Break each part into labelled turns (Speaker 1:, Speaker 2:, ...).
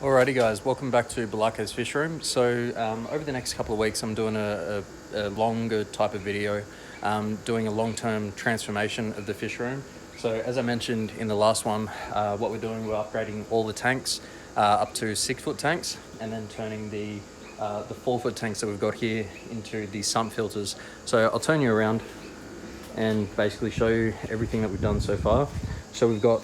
Speaker 1: Alrighty guys, welcome back to Balako's Fish Room. So over the next couple of weeks I'm doing a longer type of video, doing a long-term transformation of the fish room. So as I mentioned in the last one, what we're doing, we're upgrading all the tanks up to 6-foot tanks, and then turning the 4-foot tanks that we've got here into the sump filters. So I'll turn you around and basically show you everything that we've done so far. So we've got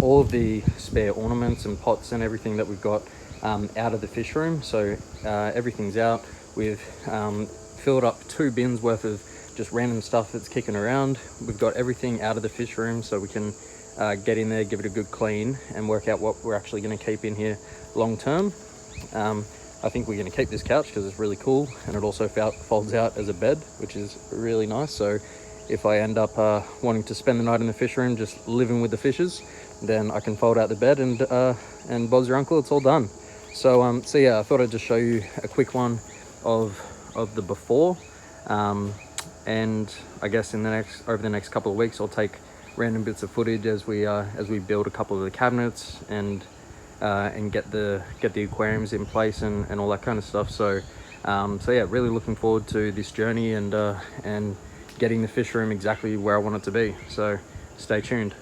Speaker 1: all of the spare ornaments and pots and everything that we've got out of the fish room. So everything's out. We've filled up 2 bins worth of just random stuff that's kicking around. We've got everything out of the fish room so we can get in there, give it a good clean, and work out what we're actually going to keep in here long term. I think we're going to keep this couch because it's really cool, and it also folds out as a bed, which is really nice. So if I end up wanting to spend the night in the fish room just living with the fishes, then I can fold out the bed and Bob's your uncle, it's all done. So yeah, I thought I'd just show you a quick one of the before, and I guess over the next couple of weeks I'll take random bits of footage as we build a couple of the cabinets and get the aquariums in place and all that kind of stuff. So yeah, really looking forward to this journey and getting the fish room exactly where I want it to be. So stay tuned.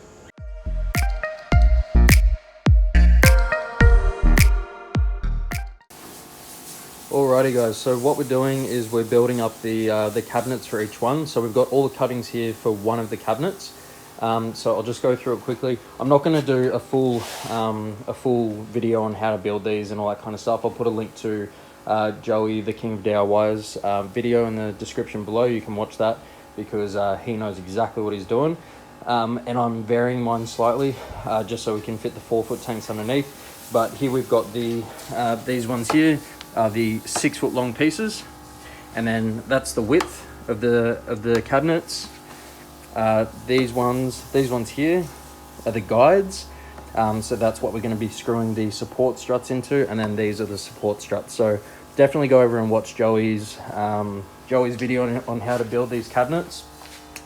Speaker 1: Alrighty guys, so what we're doing is we're building up the cabinets for each one. So we've got all the cuttings here for one of the cabinets. So I'll just go through it quickly. I'm not going to do a full video on how to build these and all that kind of stuff. I'll put a link to Joey, the King of DIY's video in the description below. You can watch that because he knows exactly what he's doing. And I'm varying mine slightly just so we can fit the 4-foot tanks underneath. But here we've got these ones here. The 6-foot long pieces, and then that's the width of the cabinets. These ones here are the guides, so that's what we're going to be screwing the support struts into, and then these are the support struts. So definitely go over and watch Joey's video on how to build these cabinets,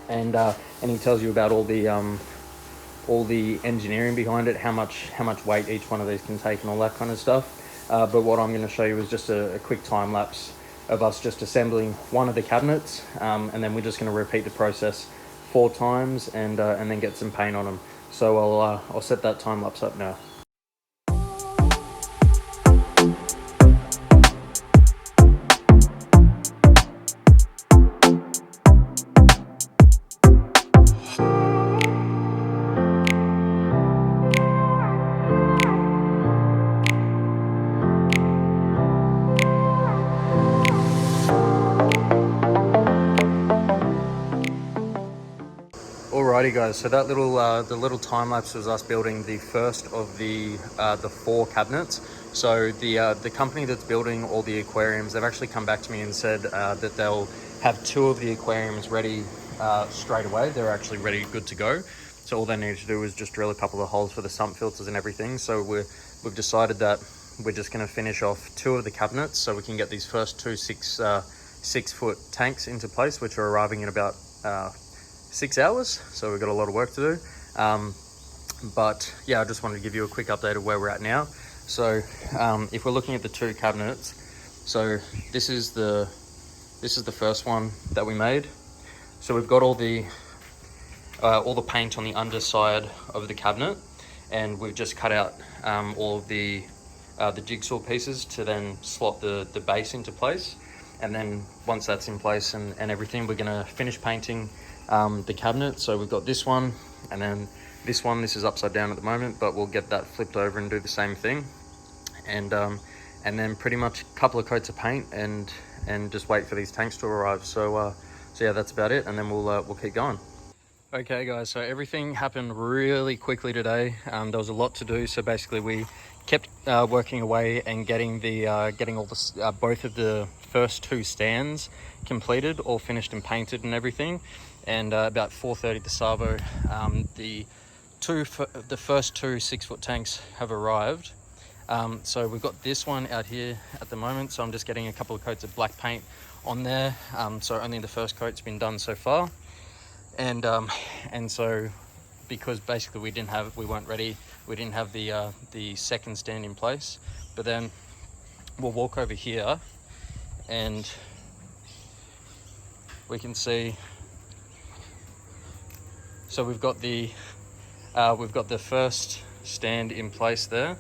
Speaker 1: and he tells you about all the engineering behind it, how much weight each one of these can take and all that kind of stuff. But what I'm going to show you is just a quick time lapse of us just assembling one of the cabinets, and then we're just going to repeat the process 4 times and then get some paint on them. So I'll set that time lapse up now. Alrighty guys, so that the little time lapse was us building the first of the 4 cabinets. So the company that's building all the aquariums, they've actually come back to me and said that they'll have 2 of the aquariums ready straight away. They're actually ready, good to go. So all they need to do is just drill a couple of holes for the sump filters and everything. So we've decided that we're just going to finish off 2 of the cabinets so we can get these first 2 6-foot tanks into place, which are arriving in about 6 hours, so we've got a lot of work to do. But yeah, I just wanted to give you a quick update of where we're at now. So if we're looking at the 2 cabinets, so this is the first one that we made. So we've got all the paint on the underside of the cabinet, and we've just cut out all of the jigsaw pieces to then slot the base into place. And then once that's in place and everything, we're going to finish painting the cabinet. So we've got this one, and then this one. This is upside down at the moment, but we'll get that flipped over and do the same thing, and then pretty much a couple of coats of paint and just wait for these tanks to arrive. So yeah, that's about it, and then we'll keep going. Okay guys, so everything happened really quickly today. There was a lot to do, so basically we kept working away and getting all the both of the first 2 stands completed, all finished and painted and everything. And about 4:30 to Savo, the first 2 6-foot tanks have arrived. So we've got this one out here at the moment, so I'm just getting a couple of coats of black paint on there. So only the first coat's been done so far, and so because basically we weren't ready. We didn't have the second stand in place. But then we'll walk over here and we can see, so we've got the first stand in place there,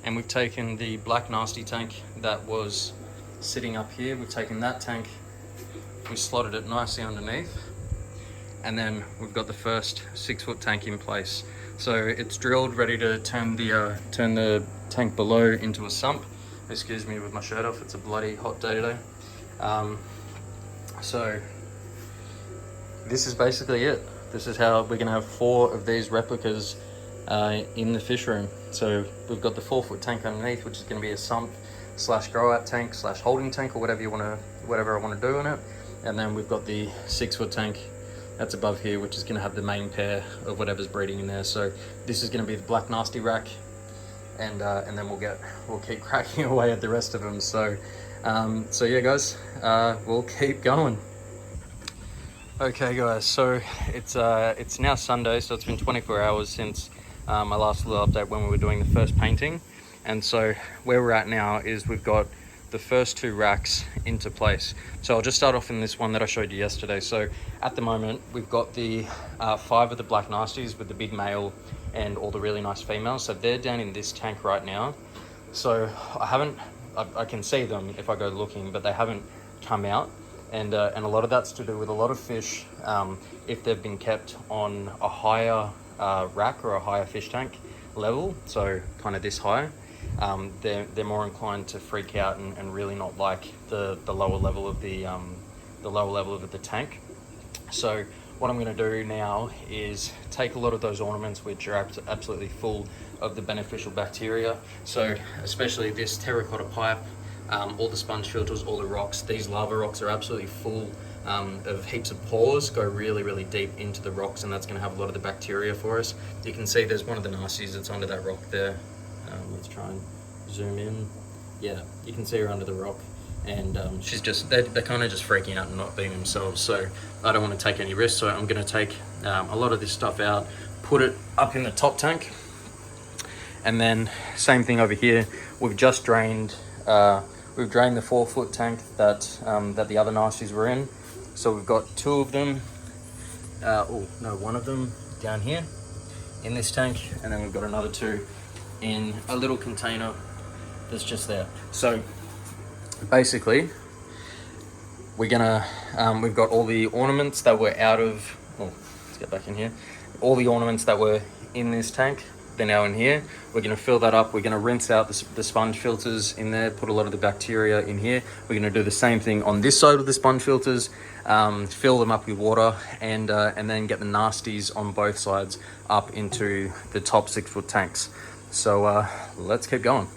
Speaker 1: and we've taken the black nasty tank that was sitting up here. We've taken that tank, we slotted it nicely underneath, and then we've got the first 6 foot tank in place. So it's drilled, ready to turn the tank below into a sump. Excuse me with my shirt off, it's a bloody hot day today. So this is basically it. This is how we're gonna have 4 of these replicas in the fish room. So we've got the 4 foot tank underneath, which is gonna be a sump slash grow out tank slash holding tank, or whatever I wanna do in it. And then we've got the 6 foot tank that's above here, which is gonna have the main pair of whatever's breeding in there. So this is gonna be the black nasty rack, and then we'll keep cracking away at the rest of them. So yeah guys, we'll keep going. Okay guys, so it's now Sunday, so it's been 24 hours since my last little update when we were doing the first painting. And so where we're at now is we've got the first 2 racks into place. So I'll just start off in this one that I showed you yesterday. So at the moment we've got the 5 of the black nasties with the big male and all the really nice females. So they're down in this tank right now. So I can see them if I go looking, but they haven't come out. And a lot of that's to do with a lot of fish, if they've been kept on a higher rack or a higher fish tank level, so kind of this high, they're more inclined to freak out and really not like the lower level of the tank. So what I'm going to do now is take a lot of those ornaments which are absolutely full of the beneficial bacteria. So especially this terracotta pipe, all the sponge filters, all the rocks. These lava rocks are absolutely full of heaps of pores, go really deep into the rocks, and that's going to have a lot of the bacteria for us. You can see there's one of the nasties that's under that rock there. Let's try and zoom in. Yeah, you can see her under the rock, and they're kind of just freaking out and not being themselves. So I don't want to take any risks, so I'm going to take a lot of this stuff out, put it up in the top tank, and then same thing over here. We've just drained the 4 foot tank that the other nasties were in. So we've got 2 of them, one of them down here in this tank, and then we've got another 2 in a little container that's just there. So basically we've got all the ornaments that were let's get back in here. All the ornaments that were in this tank, they're now in here. We're going to fill that up. We're going to rinse out the sponge filters in there, put a lot of the bacteria in here. We're going to do the same thing on this side of the sponge filters, fill them up with water, and then get the nasties on both sides up into the top 6 foot tanks. So let's keep going.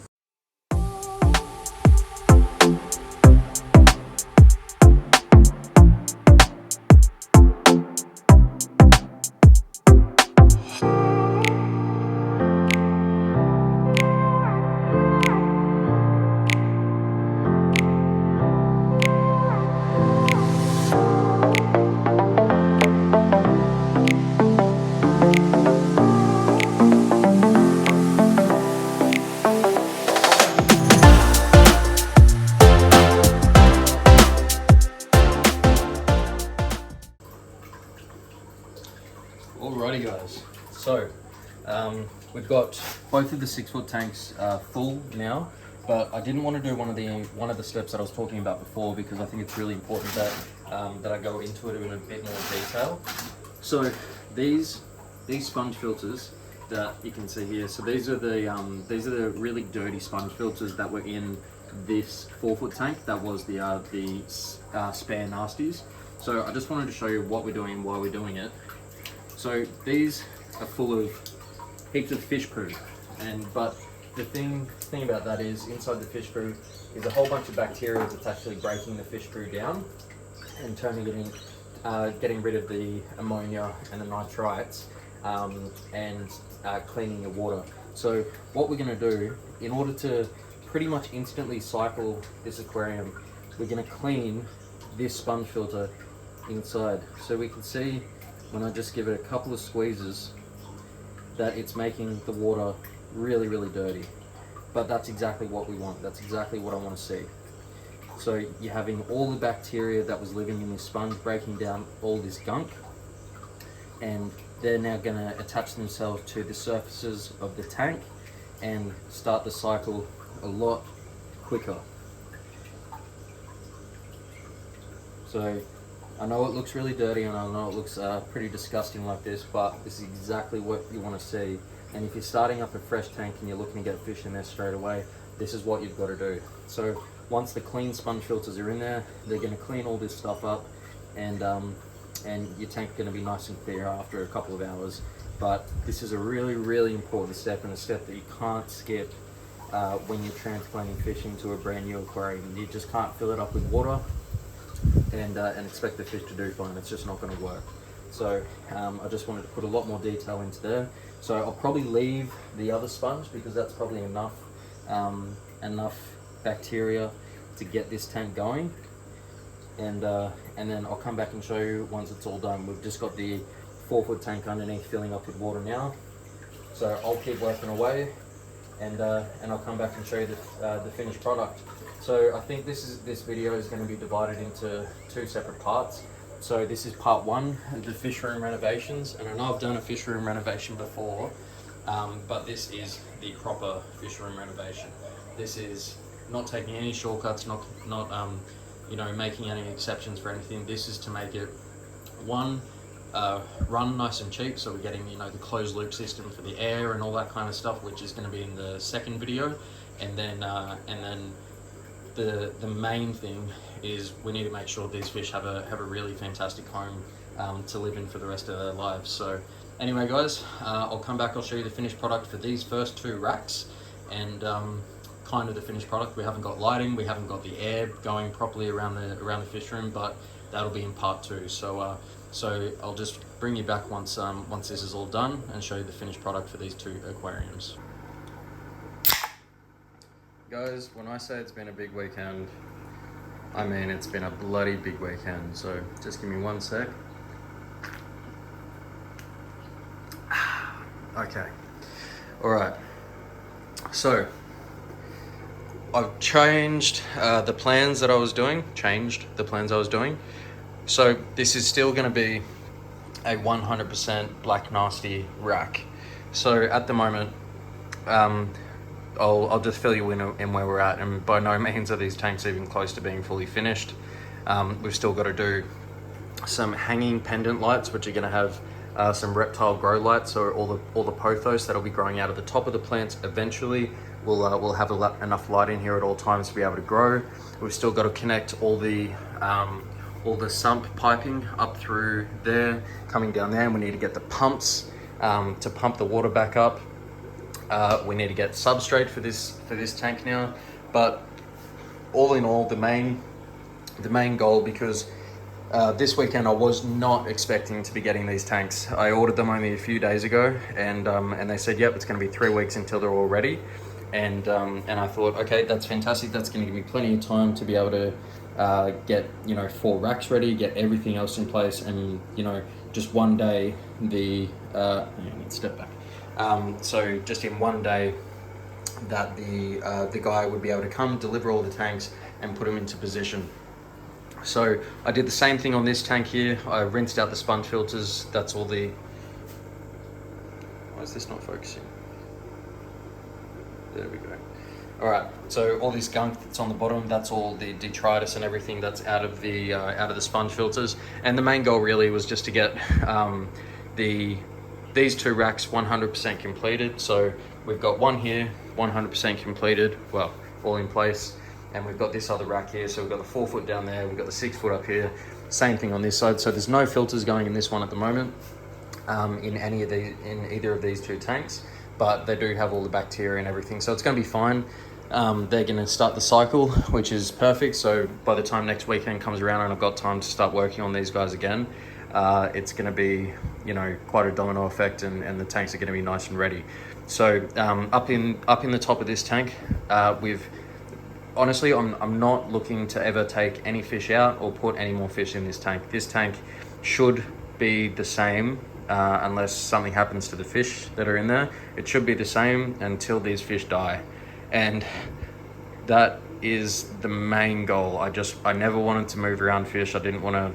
Speaker 1: Alrighty guys, so we've got both of the 6 foot tanks full now, but I didn't want to do one of the steps that I was talking about before, because I think it's really important that I go into it in a bit more detail. So these sponge filters that you can see here, so these are the really dirty sponge filters that were in this 4 foot tank that was the spare nasties. So I just wanted to show you what we're doing and why we're doing it. So these are full of heaps of fish poo, but the thing about that is, inside the fish poo is a whole bunch of bacteria that's actually breaking the fish poo down and turning it in, getting rid of the ammonia and the nitrites, and cleaning your water. So what we're going to do, in order to pretty much instantly cycle this aquarium, we're going to clean this sponge filter inside. So we can see, when I just give it a couple of squeezes, that it's making the water really, really dirty. But that's exactly what we want. That's exactly what I want to see. So you're having all the bacteria that was living in this sponge breaking down all this gunk, and they're now going to attach themselves to the surfaces of the tank and start the cycle a lot quicker. So I know it looks really dirty, and I know it looks pretty disgusting like this, but this is exactly what you want to see. And if you're starting up a fresh tank and you're looking to get fish in there straight away, this is what you've got to do. So once the clean sponge filters are in there, they're going to clean all this stuff up, and your tank's going to be nice and clear after a couple of hours. But this is a really, really important step, and a step that you can't skip when you're transplanting fish into a brand new aquarium. You just can't fill it up with water and expect the fish to do fine. It's just not going to work. So I just wanted to put a lot more detail into there. So I'll probably leave the other sponge because that's probably enough bacteria to get this tank going. And then I'll come back and show you once it's all done. We've just got the 4-foot tank underneath filling up with water now. So I'll keep working away, and I'll come back and show you the finished product. So I think this video is going to be divided into 2 separate parts. So this is part 1 of the fish room renovations, and I know I've done a fish room renovation before, but this is the proper fish room renovation. This is not taking any shortcuts, not you know, making any exceptions for anything. This is to make it run nice and cheap, so we're getting, you know, the closed loop system for the air and all that kind of stuff, which is going to be in the second video. And then the main thing is we need to make sure these fish have a really fantastic home to live in for the rest of their lives. So anyway guys, I'll come back, I'll show you the finished product for these first 2 racks, and kind of the finished product. We haven't got lighting, we haven't got the air going properly around the fish room, but that'll be in part 2. So I'll just bring you back once this is all done and show you the finished product for these 2 aquariums. Guys, when I say it's been a big weekend, I mean it's been a bloody big weekend. So just give me 1 sec. Okay, all right. So I've changed the plans that I was doing. So this is still going to be a 100% black nasty rack. So at the moment, I'll just fill you in where we're at, and by no means are these tanks even close to being fully finished. We've still got to do some hanging pendant lights, which are going to have some reptile grow lights, so all the pothos that'll be growing out of the top of the plants eventually will have enough light in here at all times to be able to grow. We've still got to connect all the sump piping up through there, coming down there, and we need to get the pumps to pump the water back up. We need to get substrate for this tank now. But all in all, the main goal, because this weekend I was not expecting to be getting these tanks. I ordered them only a few days ago, and they said, yep, it's going to be 3 weeks until they're all ready. And I thought, okay, that's fantastic. That's going to give me plenty of time to be able to get, you know, 4 racks ready, get everything else in place, and, you know, just one day let's step back. So just in one day that the guy would be able to come, deliver all the tanks, and put them into position. So I did the same thing on this tank here. I rinsed out the sponge filters. That's all the... Why is this not focusing? There we go. All right, so all this gunk that's on the bottom, that's all the detritus and everything that's out of the sponge filters. And the main goal really was just to get these 2 racks 100% completed. So we've got one here, 100% completed, well, all in place. And we've got this other rack here. So we've got the 4-foot down there, we've got the 6-foot up here. Same thing on this side. So there's no filters going in this one at the moment, in either of these 2 tanks, but they do have all the bacteria and everything. So it's gonna be fine. They're gonna start the cycle, which is perfect. So by the time next weekend comes around and I've got time to start working on these guys again, it's going to be, you know, quite a domino effect, and the tanks are going to be nice and ready. So up in the top of this tank, honestly, I'm not looking to ever take any fish out or put any more fish in this tank. This tank should be the same unless something happens to the fish that are in there. It should be the same until these fish die. And that is the main goal. I never wanted to move around fish. I didn't want to,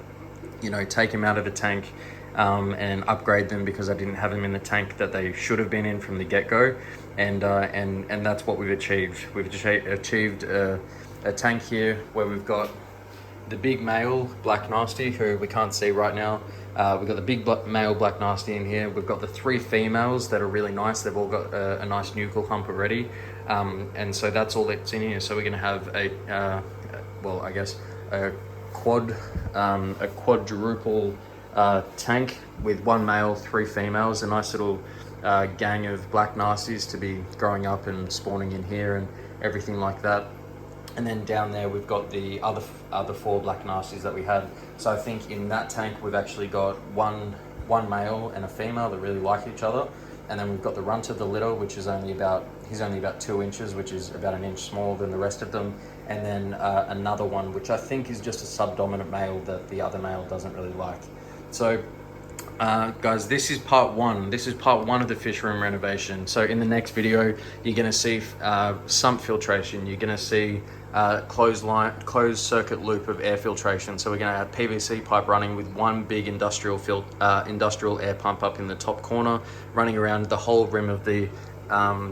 Speaker 1: you know, take them out of the tank and upgrade them because I didn't have them in the tank that they should have been in from the get-go. And that's what we've achieved. We've achieved a tank here where we've got the big male black nasty, who we can't see right now. We've got the big male black nasty in here. We've got the 3 females that are really nice. They've all got a nice nuchal hump already. And so that's all that's in here. So we're gonna have well, I guess a quadruple tank with 1 male, 3 females, a nice little gang of black nasties to be growing up and spawning in here and everything like that. And then down there we've got the other 4 black nasties that we had. So I think in that tank we've actually got one male and a female that really like each other. And then we've got the runt of the litter, which is he's only about 2 inches, which is about 1 inch smaller than the rest of them. And then another one, which I think is just a subdominant male that the other male doesn't really like. So guys, this is part 1. This is part 1 of the fish room renovation. So in the next video, you're gonna see sump filtration. You're gonna see closed circuit loop of air filtration. So we're gonna have PVC pipe running with 1 big industrial air pump up in the top corner, running around the whole rim of the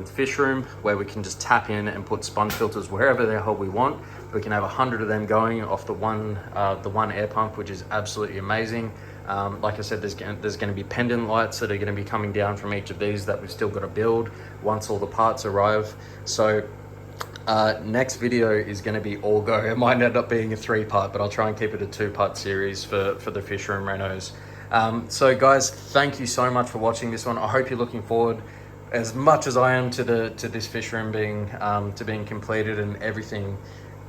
Speaker 1: fish room, where we can just tap in and put sponge filters wherever the hell we want. We can have 100 of them going off the one air pump, which is absolutely amazing. Like I said, there's going to be pendant lights that are going to be coming down from each of these that we've still got to build once all the parts arrive. So next video is going to be all go. It might end up being a 3-part, but I'll try and keep it a 2-part series for the fish room renos. So guys, thank you so much for watching this one. I hope you're looking forward as much as I am to this fish room being completed and everything,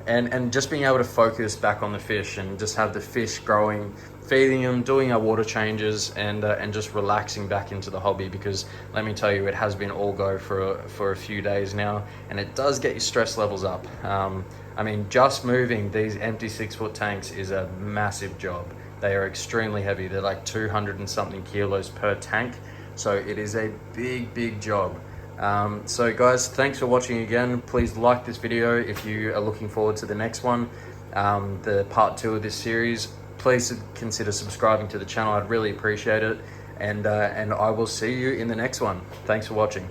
Speaker 1: and just being able to focus back on the fish and just have the fish growing, feeding them, doing our water changes, and just relaxing back into the hobby. Because let me tell you, it has been all go for a few days now, and it does get your stress levels up. I mean, just moving these empty 6-foot tanks is a massive job. They are extremely heavy. They're like 200 and something kilos per tank. So it is a big job. So guys, thanks for watching again. Please like this video if you are looking forward to the next one, the part 2 of this series. Please consider subscribing to the channel. I'd really appreciate it. And I will see you in the next one. Thanks for watching.